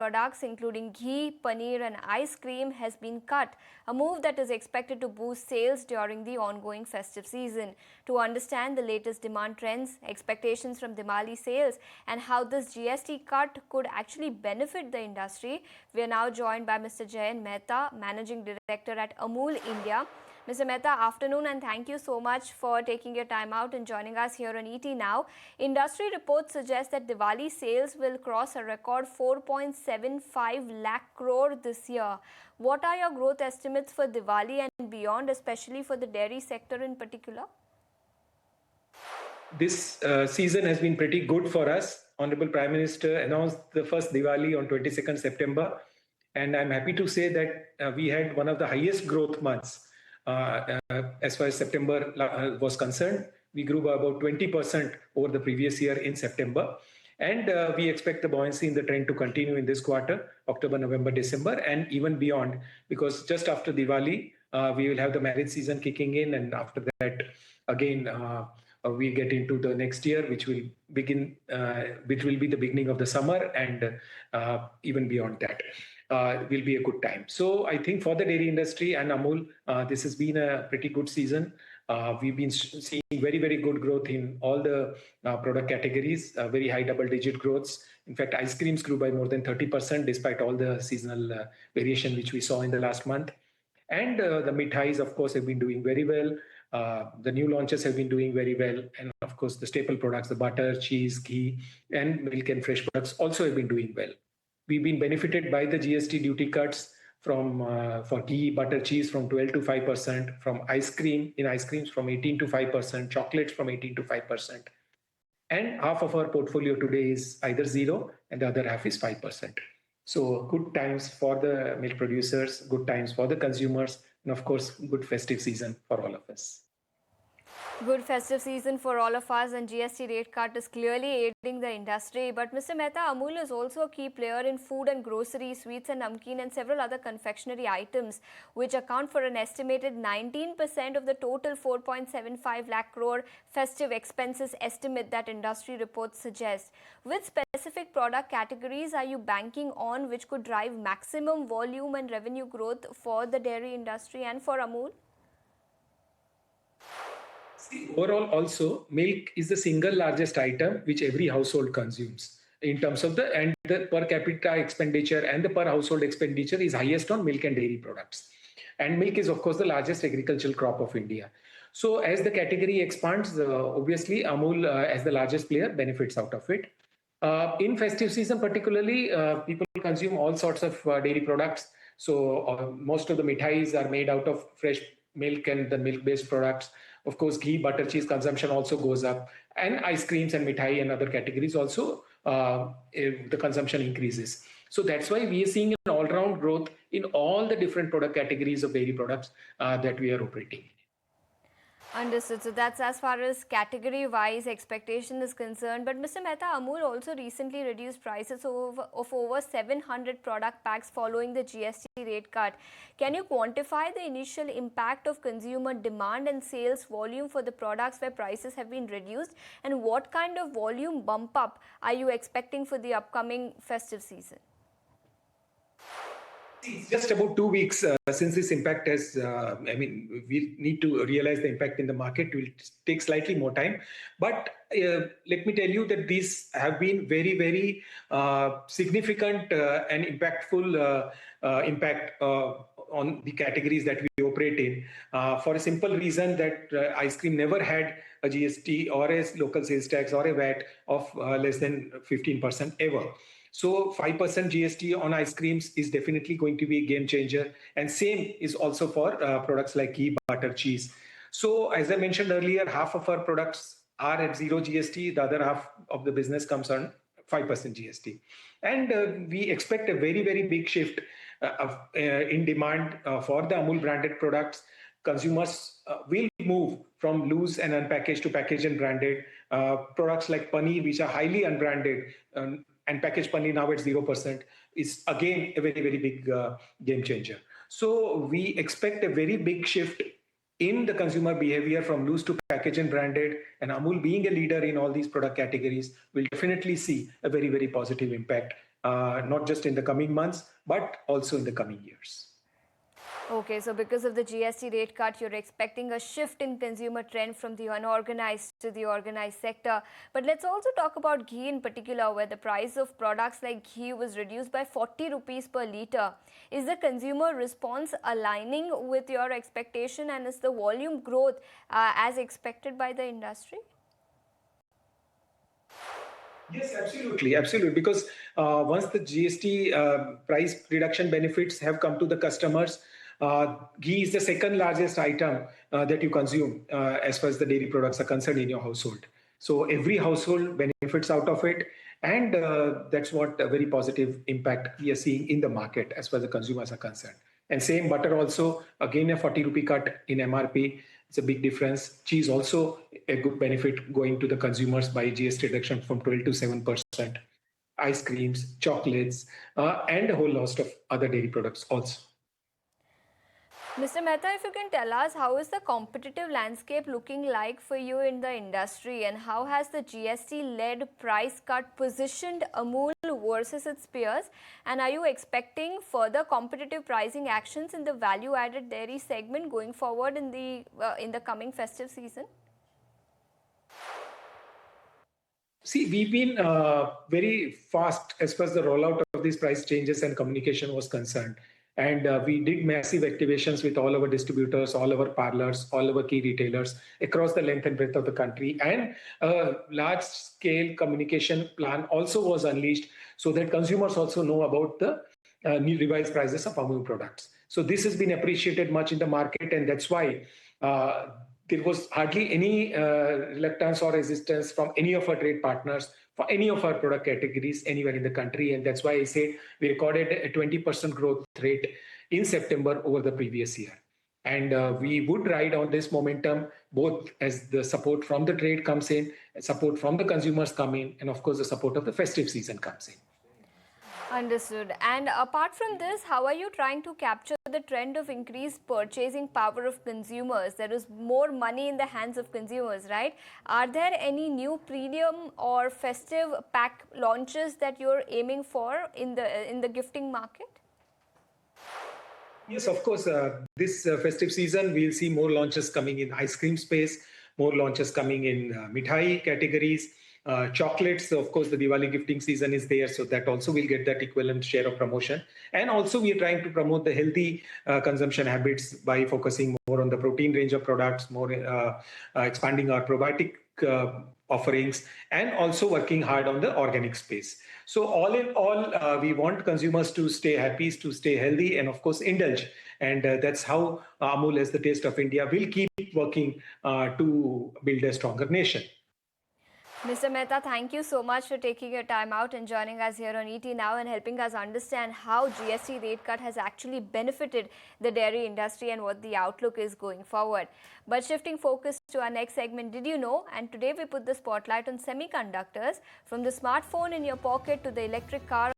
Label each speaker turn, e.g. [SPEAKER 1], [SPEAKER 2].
[SPEAKER 1] products including ghee, paneer and ice cream has been cut, a move that is expected to boost sales during the ongoing festive season. To understand the latest demand trends, expectations from Diwali sales and how this GST cut could actually benefit the industry, we are now joined by Mr. Jayan Mehta, Managing Director at Amul India. Mr. Mehta, afternoon and thank you so much for taking your time out and joining us here on ET Now. Industry reports suggest that Diwali sales will cross a record 4.75 lakh crore this year. What are your growth estimates for Diwali and beyond, especially for the dairy sector in particular?
[SPEAKER 2] This season has been pretty good for us. Honorable Prime Minister announced the first Diwali on 22nd September. And I'm happy to say that we had one of the highest growth months as far as September was concerned. We grew by about 20% over the previous year in September. And we expect the buoyancy in the trend to continue in this quarter, October, November, December, and even beyond, because just after Diwali, we will have the marriage season kicking in. And after that, again, we get into the next year, which will begin, which will be the beginning of the summer, and even beyond that. Will be a good time. So I think for the dairy industry and Amul, this has been a pretty good season. We've been seeing very, very good growth in all the product categories, very high double-digit growths. In fact, ice creams grew by more than 30% despite all the seasonal variation which we saw in the last month. And the mithais, of course, have been doing very well. The new launches have been doing very well. And of course, the staple products, the butter, cheese, ghee, and milk and fresh products also have been doing well. We've been benefited by the GST duty cuts from for ghee, butter, cheese from 12 to 5%, from ice creams from 18 to 5%, chocolates from 18 to 5%. And half of our portfolio today is either zero and the other half is 5%. So good times for the milk producers, good times for the consumers, and of course, good festive season for all of us.
[SPEAKER 1] Good festive season for all of us, and GST rate cut is clearly aiding the industry. But Mr. Mehta, Amul is also a key player in food and grocery, sweets and namkeen and several other confectionery items, which account for an estimated 19% of the total 4.75 lakh crore festive expenses estimate that industry reports suggest. Which specific product categories are you banking on which could drive maximum volume and revenue growth for the dairy industry and for Amul?
[SPEAKER 2] Overall, also, milk is the single largest item which every household consumes in terms of the per capita expenditure, and the per household expenditure is highest on milk and dairy products. And milk is, of course, the largest agricultural crop of India. So as the category expands, obviously, Amul, as the largest player, benefits out of it. In festive season, particularly, people consume all sorts of dairy products. So most of the mithais are made out of fresh milk and the milk-based products. Of course, ghee, butter, cheese consumption also goes up, and ice creams and mithai and other categories also, the consumption increases. So that's why we are seeing an all-round growth in all the different product categories of dairy products that we are operating.
[SPEAKER 1] Understood. So that's as far as category-wise expectation is concerned. But Mr. Mehta, Amul also recently reduced prices of over 700 product packs following the GST rate cut. Can you quantify the initial impact of consumer demand and sales volume for the products where prices have been reduced? And what kind of volume bump up are you expecting for the upcoming festive season?
[SPEAKER 2] It's just about 2 weeks since this impact has, we need to realize the impact in the market. It will take slightly more time. But let me tell you that these have been very, very significant and impactful impact on the categories that we operate in, for a simple reason that ice cream never had a GST or a local sales tax or a VAT of less than 15% ever. So 5% GST on ice creams is definitely going to be a game changer. And same is also for products like ghee, butter, cheese. So as I mentioned earlier, half of our products are at zero GST. The other half of the business comes on 5% GST. And we expect a very, very big shift in demand for the Amul branded products. Consumers will move from loose and unpackaged to packaged and branded. Products like paneer, which are highly unbranded, and packaged paneer now at 0%, is again a very, very big game changer. So we expect a very big shift in the consumer behavior from loose to packaged and branded, and Amul being a leader in all these product categories will definitely see a very, very positive impact not just in the coming months, but also in the coming years.
[SPEAKER 1] Okay, so because of the GST rate cut, you're expecting a shift in consumer trend from the unorganized to the organized sector. But let's also talk about ghee in particular, where the price of products like ghee was reduced by 40 rupees per litre. Is the consumer response aligning with your expectation, and is the volume growth as expected by the industry?
[SPEAKER 2] Yes, absolutely, absolutely. Because once the GST price reduction benefits have come to the customers, ghee is the second largest item that you consume as far as the dairy products are concerned in your household. So every household benefits out of it, and that's what a very positive impact we are seeing in the market as far as the consumers are concerned. And same butter also, again a 40 rupee cut in MRP. It's a big difference. Cheese also a good benefit going to the consumers by GST reduction from 12 to 7%. Ice creams, chocolates, and a whole host of other dairy products also.
[SPEAKER 1] Mr. Mehta, if you can tell us, how is the competitive landscape looking like for you in the industry, and how has the GST-led price cut positioned Amul versus its peers? And are you expecting further competitive pricing actions in the value-added dairy segment going forward in the coming festive season?
[SPEAKER 2] See, we've been very fast as far as the rollout of these price changes and communication was concerned. And we did massive activations with all our distributors, all our parlors, all our key retailers across the length and breadth of the country. And a large scale communication plan also was unleashed so that consumers also know about the new revised prices of Amul products. So this has been appreciated much in the market, and that's why there was hardly any reluctance or resistance from any of our trade partners for any of our product categories anywhere in the country. And that's why I say we recorded a 20% growth rate in September over the previous year. And we would ride on this momentum both as the support from the trade comes in, support from the consumers come in, and of course the support of the festive season comes in.
[SPEAKER 1] Understood. And apart from this, how are you trying to capture the trend of increased purchasing power of consumers? There is more money in the hands of consumers, right? Are there any new premium or festive pack launches that you're aiming for in the gifting market?
[SPEAKER 2] Yes, of course. This festive season, we'll see more launches coming in ice cream space, more launches coming in mithai categories, chocolates. Of course, the Diwali gifting season is there, so that also will get that equivalent share of promotion. And also, we are trying to promote the healthy consumption habits by focusing more on the protein range of products, more expanding our probiotic offerings, and also working hard on the organic space. So all in all, we want consumers to stay happy, to stay healthy, and of course indulge. And that's how Amul, as the taste of India, will keep working to build a stronger nation.
[SPEAKER 1] Mr. Mehta, thank you so much for taking your time out and joining us here on ET Now and helping us understand how GST rate cut has actually benefited the dairy industry and what the outlook is going forward. But shifting focus to our next segment, did you know? And today we put the spotlight on semiconductors, from the smartphone in your pocket to the electric car